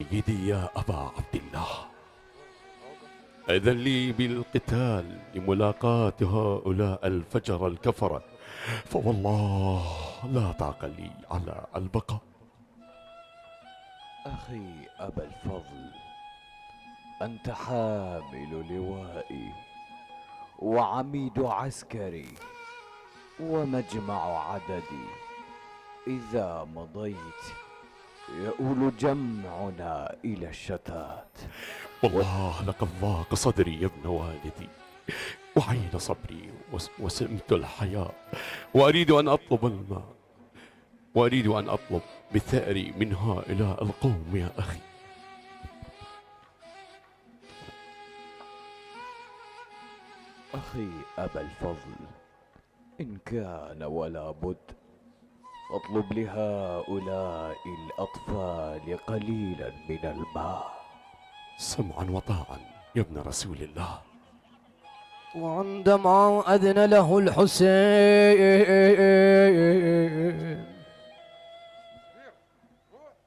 سيدي يا أبا عبد الله، أذن لي بالقتال لملاقاة هؤلاء الفجر الكفرة، فوالله لا طاقة لي على البقاء. أخي أبا الفضل، أنت حامل لوائي وعميد عسكري ومجمع عددي. إذا مضيت يؤول جمعنا إلى الشتات. والله لقد ضاق صدري يا ابن والدي، وعين صبري وسمت الحياة، وأريد أن أطلب الماء، وأريد أن أطلب بثأري من هؤلاء القوم يا أخي. أخي أبا الفضل، إن كان ولا بد فاطلب لهؤلاء الأطفال قليلا من الماء. سمعا وطاعا يا ابن رسول الله. وعندما أذن له الحسين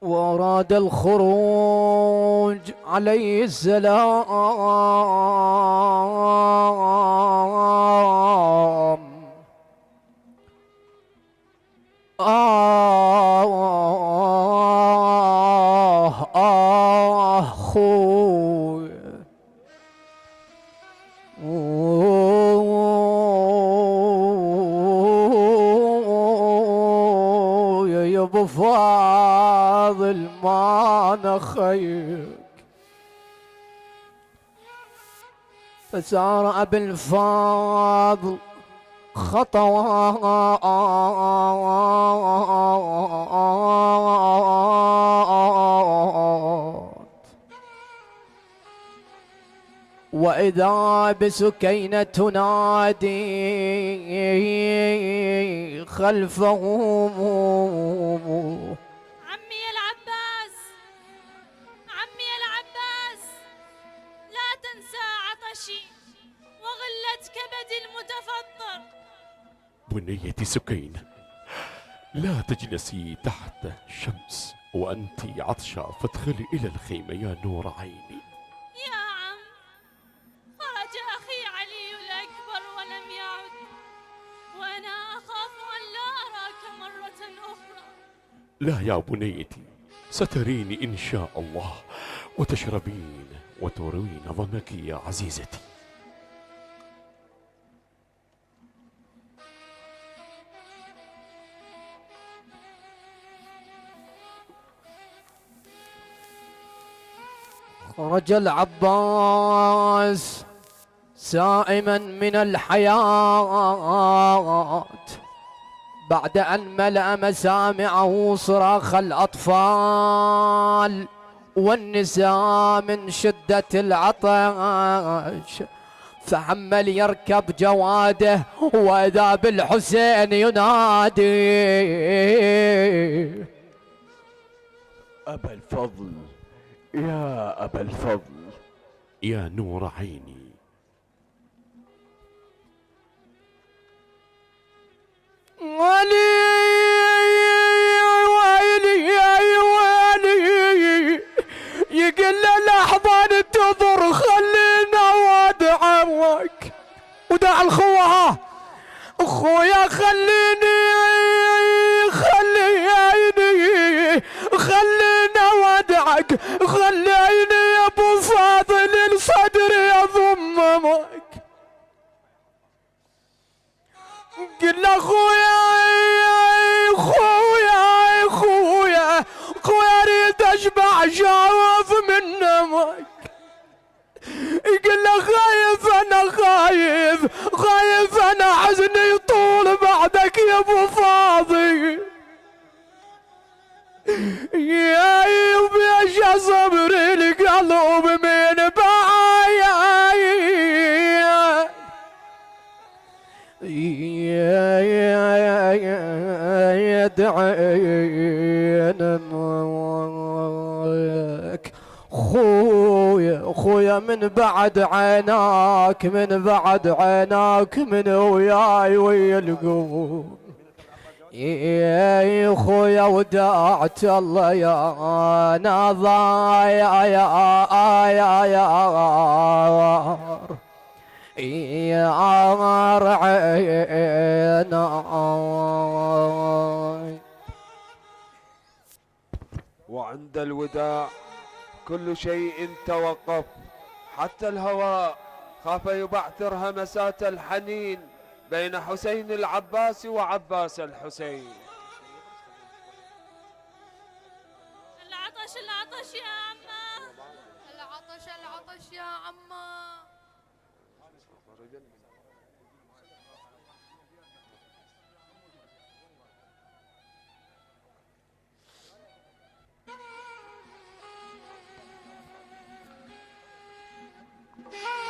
وأراد الخروج عليه السلام، خوي يا ابو فاضل ما نخيك. فسار ابو الفاضل خطوات وإذا بسكينة تنادي خلفه: عمي العباس، عمي العباس، لا تنسى عطشي وغلة كبدي المتفطر. بنيتي سكينة، لا تجلسي تحت الشمس وأنت عطشة، فادخلي إلى الخيمة يا نور عيني. يا عم، خرج أخي علي الأكبر ولم يعد، وأنا أخاف أن لا أراك مرة أخرى. لا يا بنيتي، ستريني إن شاء الله، وتشربين وتروين ظمك يا عزيزتي. خرج العباس سائما من الحياة بعد أن ملأ مسامعه صراخ الأطفال والنساء من شدة العطش، فحمل يركب جواده وإذا بالحسين ينادي: أبا الفضل، يا أبا الفضل. يا نور عيني، ويلي ويلي ويلي، يقل لحظة انتظر خلينا وادعمك ودع الخوة اخويا، خلينا وادعك، خليني يا ابو فاضل صدري يضمك. قل خويا اريد اشبع شاوف من نمك. قل له خايف انا حزني يطول بعدك يا ابو فاضل. يا يبيش صبري القلب من بعايا، يدعين معك خويا من بعد عيناك، من وياي ويا القوم. يا خويا ودعت الله يا نظا يا رعينا. وعند الوداع كل شيء توقف، حتى الهواء خاف يبعثر همسات الحنين بين حسين العباس وعباس الحسين. العطش العطش يا عمّا، العطش العطش يا عمّا.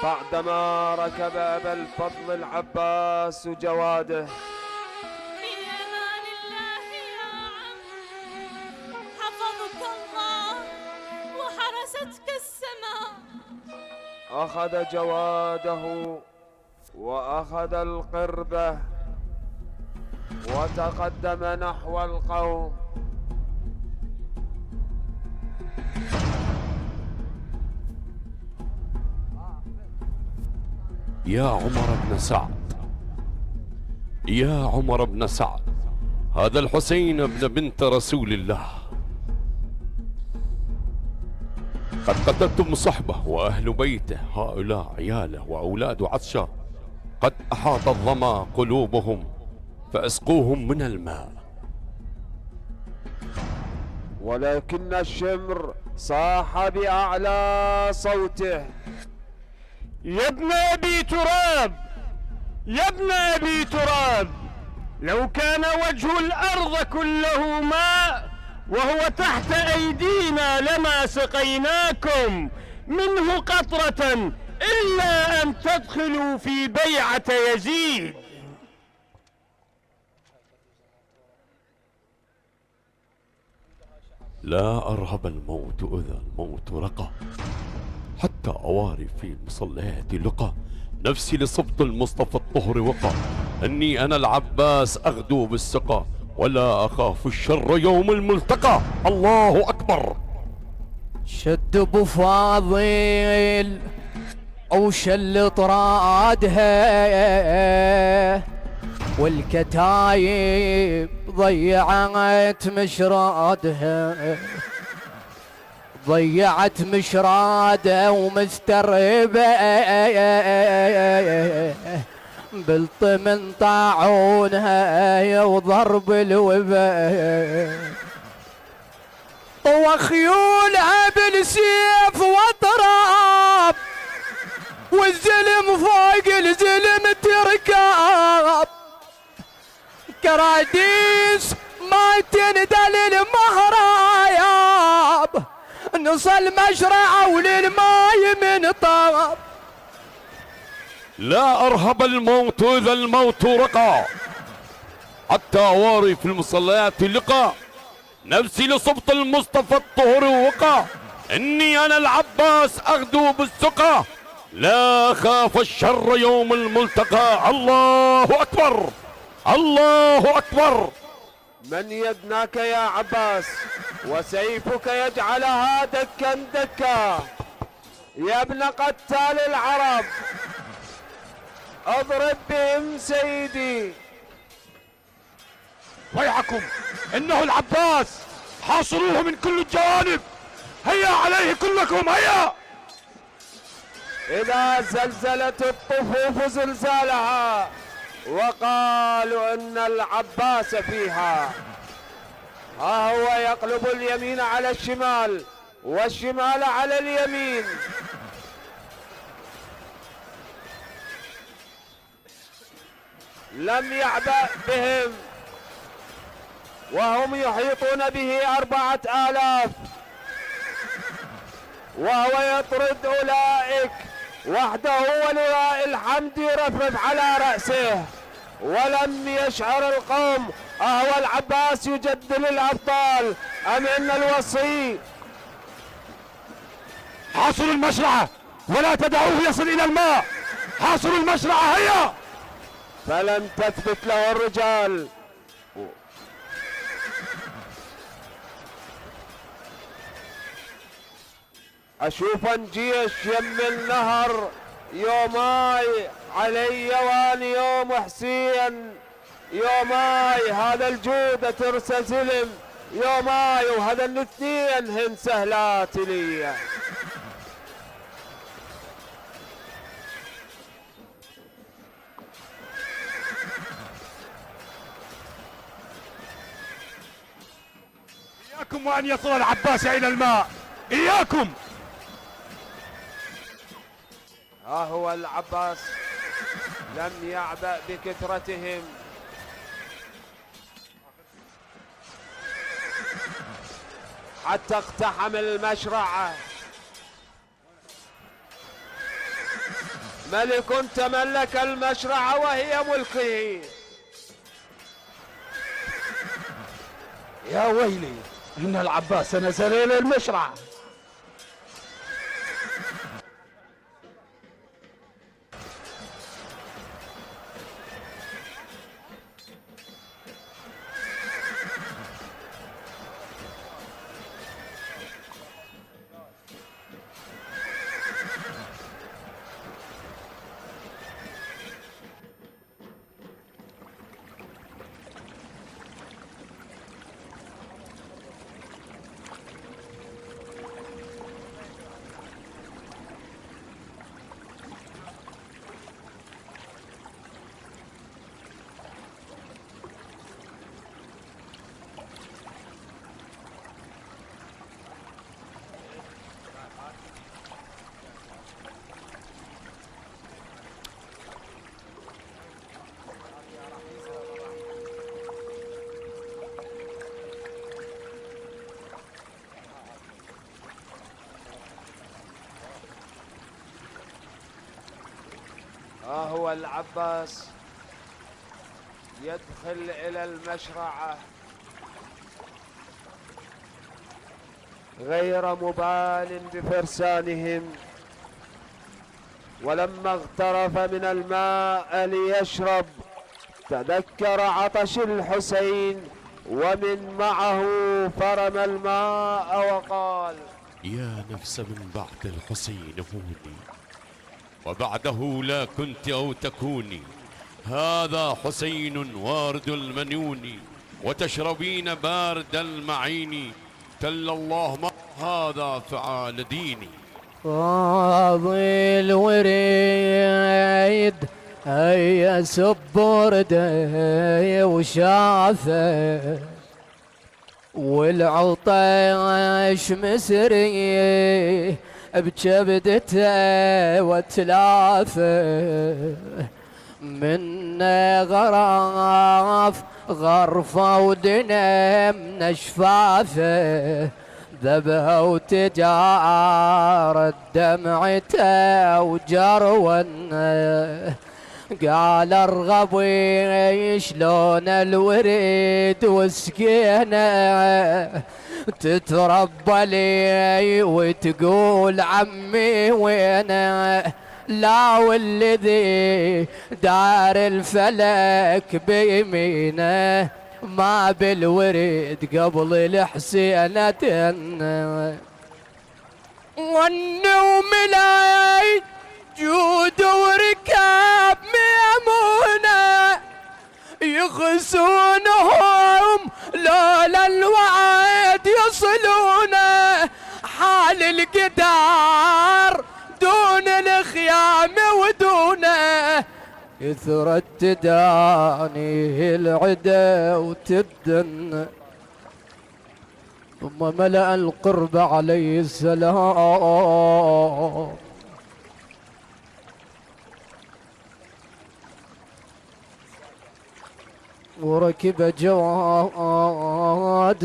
بعدما ركب أبا الفضل العباس جواده في أمان الله يا عم، حفظك الله وحرستك السماء. أخذ جواده وأخذ القربة وتقدم نحو القوم. يا عمر بن سعد، يا عمر بن سعد، هذا الحسين ابن بنت رسول الله قد قتلتم صحبه وأهل بيته، هؤلاء عياله وأولاد عطشة قد أحاط الظما قلوبهم، فاسقوهم من الماء. ولكن الشمر صاح بأعلى صوته: يا ابن أبي تراب، يا ابن أبي تراب، لو كان وجه الأرض كله ماء وهو تحت أيدينا لما سقيناكم منه قطرة إلا أن تدخلوا في بيعة يزيد. لا أرهب الموت إذا الموت رقى، حتى أواري في المصليات لقى، نفسي لصبط المصطفى الطهر وقى، أني أنا العباس أغدو بالسقى، ولا أخاف الشر يوم الملتقى. الله أكبر. شد ابو فاضل وشل طرادها، والكتايب ضيعت مشرادها، ضيعت مشرادها ومستربة بالطمن طاعونها وضرب الوباء، وخيولها بالسيف واطراب، والزلم فوق الزلم تركاب، كراديس ما تندل المهراياب، نصل مشرع وللماي من طاب. لا أرهب الموت إذا الموت رقى، حتى أواري في المصليات لقى، نفسي لصبط المصطفى الطهر وقى، إني أنا العباس أغدو بالسقى، لا خاف الشر يوم الملتقى. الله أكبر، الله أكبر. من يدناك يا عباس وسيفك يجعلها دكا دكا، يا ابن قتال العرب اضرب بهم سيدي. ويحكم إنه العباس، حاصروه من كل الجوانب، هيا عليه كلكم هيا. إذا زلزلت الطفوف زلزالها وقالوا إن العباس فيها، ها هو يقلب اليمين على الشمال والشمال على اليمين. لم يعبأ بهم وهم يحيطون به 4000، وهو يطرد أولئك وحده ولواء الحمد يرفرف على رأسه، ولم يشعر القوم أهو العباس يجدل الأبطال أم إن الوصي. حاصروا المشرعة ولا تدعوه يصل إلى الماء، حاصروا المشرعة هيا. فلم تثبت له الرجال اشوف جيش يم النهر يوماي علي واني يوم حسين يوماي هذا الجودة ترسى زلم يوماي وهذا الاثنين هن سهلات لي. إياكم وأن يصل العباس إلى الماء، إياكم. ها هو العباس لم يعبأ بكثرتهم، حتى اقتحم المشرع. ملك تملك المشرع وهي ملكه. يا ويلي إن العباس نزل إلى المشرع. ها هو العباس يدخل إلى المشرعة غير مبال بفرسانهم، ولما اغترف من الماء ليشرب تذكر عطش الحسين ومن معه فرم الماء وقال: يا نفس من بعد الحسين هوني، وبعده لا كنت أو تكوني. هذا حسين وارد المنون، وتشربين بارد المعين. تل الله ما هذا فعال ديني. فاضي الوريد هيا سبردي وشافه، والعطش مسري بجبدته وتلافه، من غراف غرفة ودنم نشفافه، ذبه وتجارت دمعته وجرونه. قال ارغبي شلون الوريد وسكينه، تتربى لي وتقول عمي وينه. لا والذي دار الفلك بيمينه، ما بالوريد قبل الحسين تنه. والنوم لا جود وركاب ميمونه، يغسونهم لولا الوعد يصلونه. حال القدار دون الخيام ودونه، كثرت تداني العدا وتدن. ثم ملأ القرب عليه السلام، وركب جواد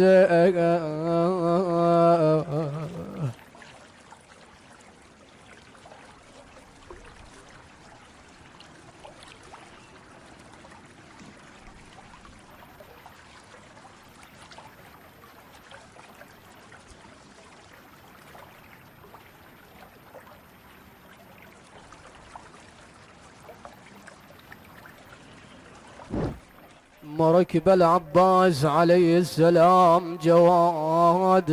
مركب العباس عليه السلام جواد.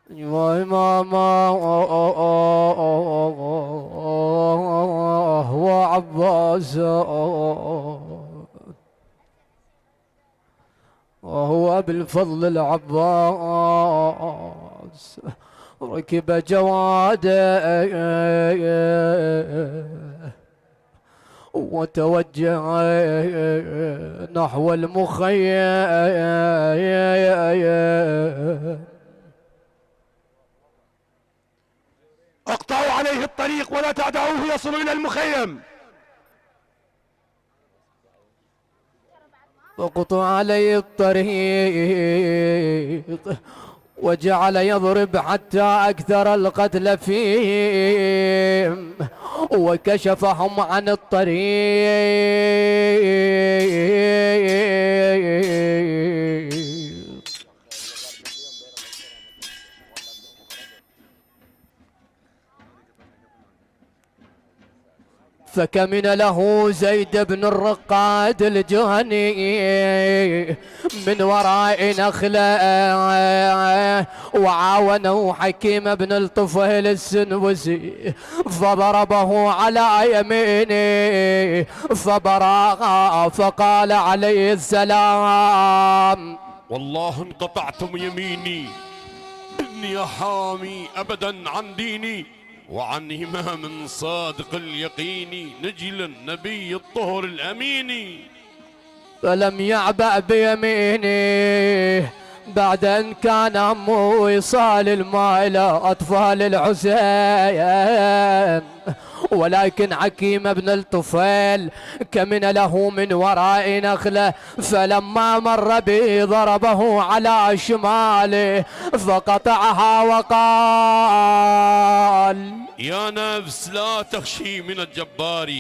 يا إمامه وعباس وهو بالفضل العباس ركب جواده وتوجه نحو المخيم. اقطعوا عليه الطريق ولا تدعوه يصل إلى المخيم. وقطع عليه الطريق وجعل يضرب حتى أكثر القتل فيهم وكشفهم عن الطريق. فكمن له زيد بن الرقاد الجهني من وراء نخلة وعاونه حكيم بن الطفيل السنوسي فضربه على يمينه فبرأ فقال عليه السلام: والله ان قطعتم يميني إني حامي أبدا عن ديني وعن إمام صادق اليقين نجل النبي الطهر الأمين. فلم يعبأ بيمينه بعد أن كان همه وصال الماء إلى أطفال الحسين، ولكن حكيم بن الطفيل كمن له من وراء نخلة فلما مر به ضربه على شماله فقطعها وقال: يا نفس لا تخشي من الجبار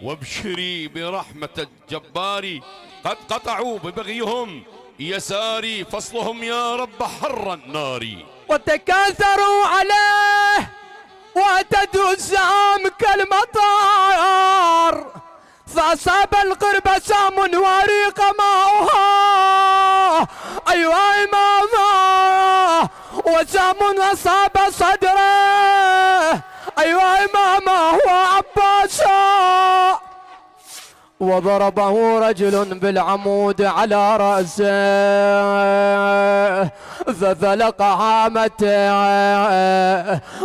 وابشري برحمة الجبار، قد قطعوا ببغيهم يساري فصلهم يا رب حر النار. وتكاثروا عليه واتدوا السهام كالمطار فأصاب القرب سام وريق ماؤها. أيها إمامه وسام أصاب صدره. أيها إمامه هو عباسا وضربه رجل بالعمود على رأسه ففلق هامته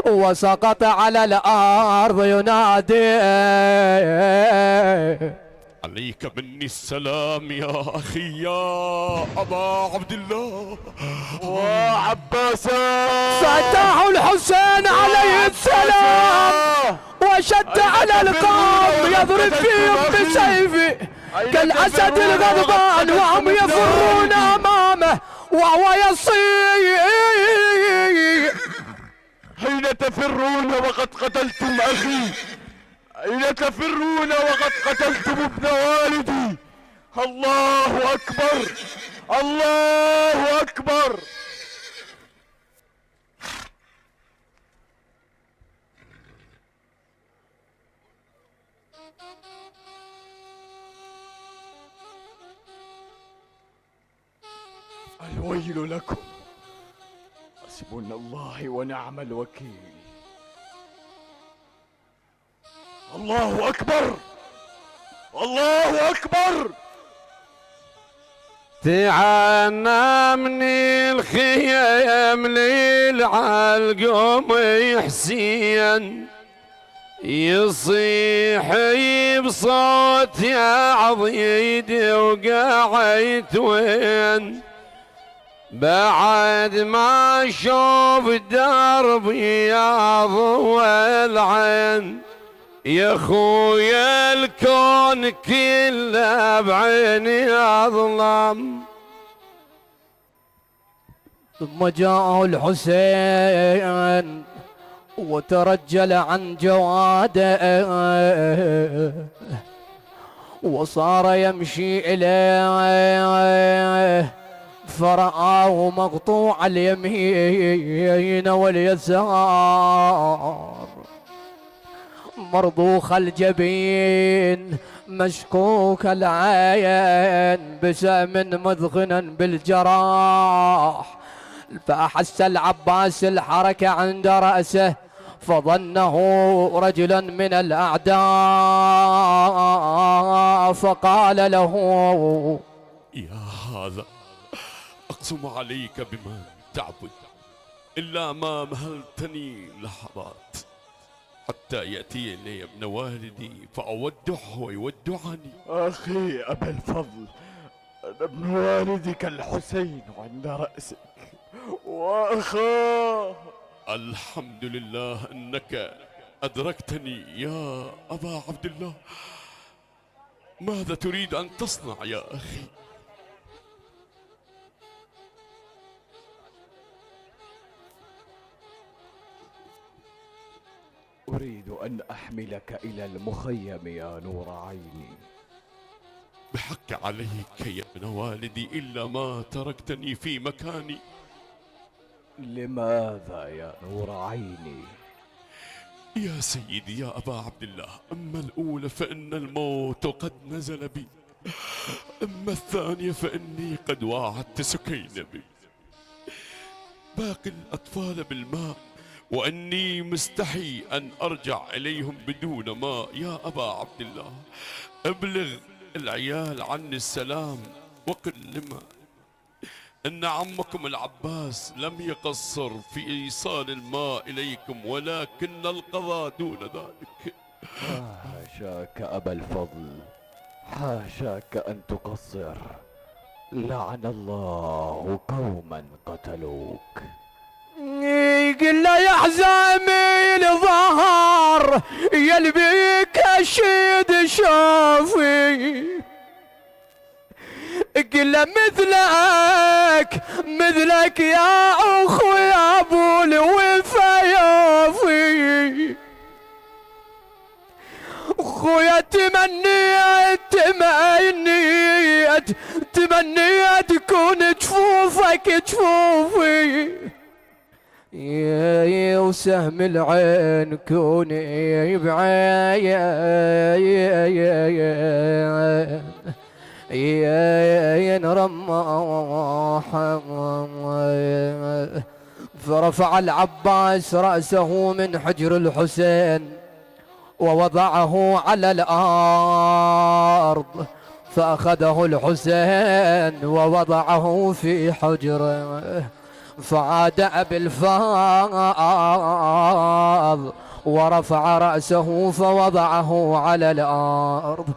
وسقط على الأرض ينادي: عليك مني السلام يا أخي يا أبا عبد الله وعباسا. فتاه الحسين عليه السلام وشد على القوم يضرب فيهم بسيفه كالأسد الغضبان وهم يفرون أمامه وهو يصيح: أين تفرون وقد قتلتم أخي؟ أين تفرون وقد قتلتم ابن والدي؟ الله أكبر، الله أكبر. الويل لكم، حسبنا الله ونعم الوكيل. الله أكبر، الله أكبر. تعنا من الخيام ليل عالقوم حسين يصيح بصوت يا عضيدي وقاعد وين بعد ما شوف دربي يا ضوء العين يا خويا الكون كله بعيني اظلم. ثم جاءه الحسين وترجل عن جواده وصار يمشي إليه فرآه مقطوع اليمين واليسار مرضوخ الجبين مشكوك العين بسهم مذخنا بالجراح فأحس العباس الحركة عند رأسه فظنه رجلا من الأعداء، فقال له: يا هذا، أقسم عليك بما تعبد إلا ما مهلتني لحظات حتى يأتيني ابن والدي فأودعه ويودعني. أخي أبا الفضل، أنا ابن والدك الحسين عند رأسك وأخاه. الحمد لله أنك أدركتني يا أبا عبد الله. ماذا تريد أن تصنع يا أخي؟ أريد أن أحملك إلى المخيم يا نور عيني. بحق عليك يا ابن والدي إلا ما تركتني في مكاني. لماذا يا نور عيني؟ يا سيدي يا أبا عبد الله، أما الأولى فإن الموت قد نزل بي، أما الثانية فإني قد واعدت سكينة بي باقي الأطفال بالماء، وأني مستحي أن أرجع إليهم بدون ماء. يا أبا عبد الله، أبلغ العيال عني السلام وقل لما إن عمكم العباس لم يقصر في إيصال الماء إليكم، ولكن القضاء دون ذلك. حاشاك أبا الفضل، حاشاك أن تقصر. لعن الله قوما قتلوك. قل له يا حزامي الظهر يلبيك الشيد شافي، قل له مثلك يا اخو يا ابو الوفا يافي. خويا تمنيت تكون جفوفك جفوفي، يا وسهم العين كوني بعين رماح. فرفع العباس رأسه من حجر الحسين ووضعه على الأرض، فأخذه الحسين ووضعه في حجره، فعاد أبي الفاض ورفع رأسه فوضعه على الأرض،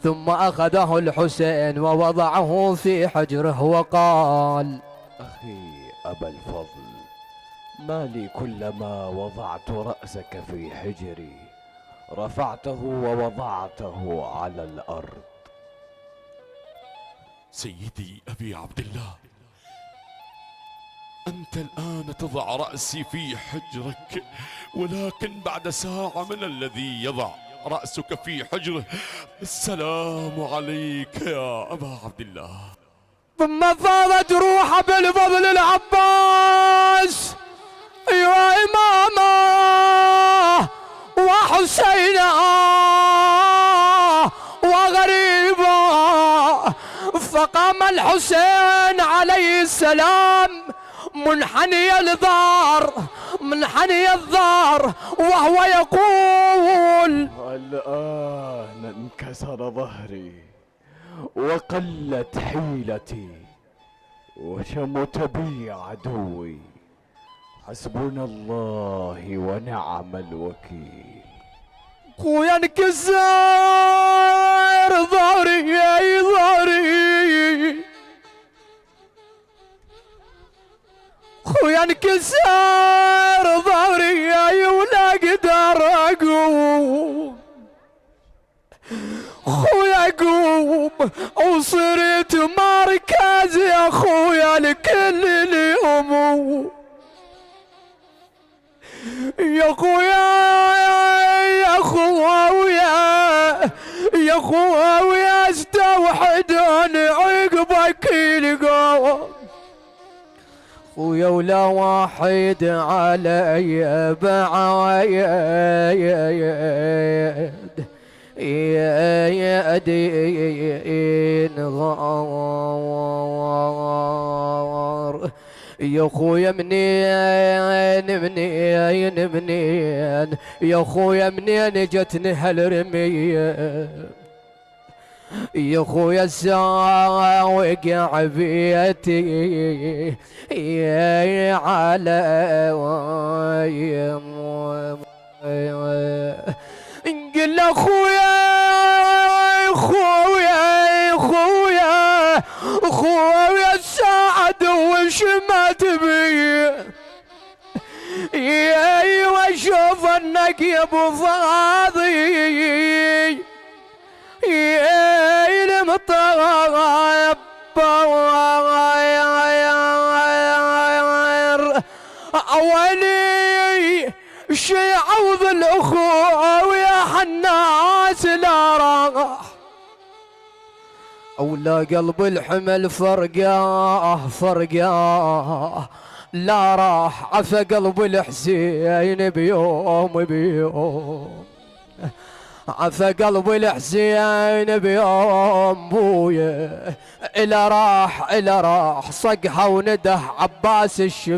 ثم أخذه الحسين ووضعه في حجره وقال: أخي أبا الفضل، ما لي كلما وضعت رأسك في حجري رفعته ووضعته على الأرض؟ سيدي أبي عبد الله، أنت الآن تضع رأسي في حجرك، ولكن بعد ساعة من الذي يضع رأسك في حجره. السلام عليك يا أبا عبد الله. ثم فاضت روح بالفضل العباس: يا إمامه وحسينا وغريبا. فقام الحسين عليه السلام منحني الظهر وهو يقول: الآن انكسر ظهري وقلت حيلتي وشمت بي عدوي، حسبنا الله ونعم الوكيل. خويا انكسر ظهري يا ظهري، خويا انكسر ظهري يا ولا اقدر اقوم. خويا قوم وصرت مركز يا خويا لكل اليوم. يا خويا استوحدون عقبك القوم. خويا ولا واحد علي بعايد يا دين غار. يا خويا منين منين منين يا خويا منين جتني هالرمية يا خويا الساوق عبيتي يا على قل اخويا خويا خويا خويا السعد وش ما تبي يا واشوف انك يا ابو فاضي يا المطيب اولي شي عوض الاخوه ويا حناس لا راح اولا قلب الحمل فرقاه فرقاه لا راح عفى قلب الحسين بيوم بيوم عفى قلب الحسين بيوم بويا إلا راح صقها ونده عباس الشف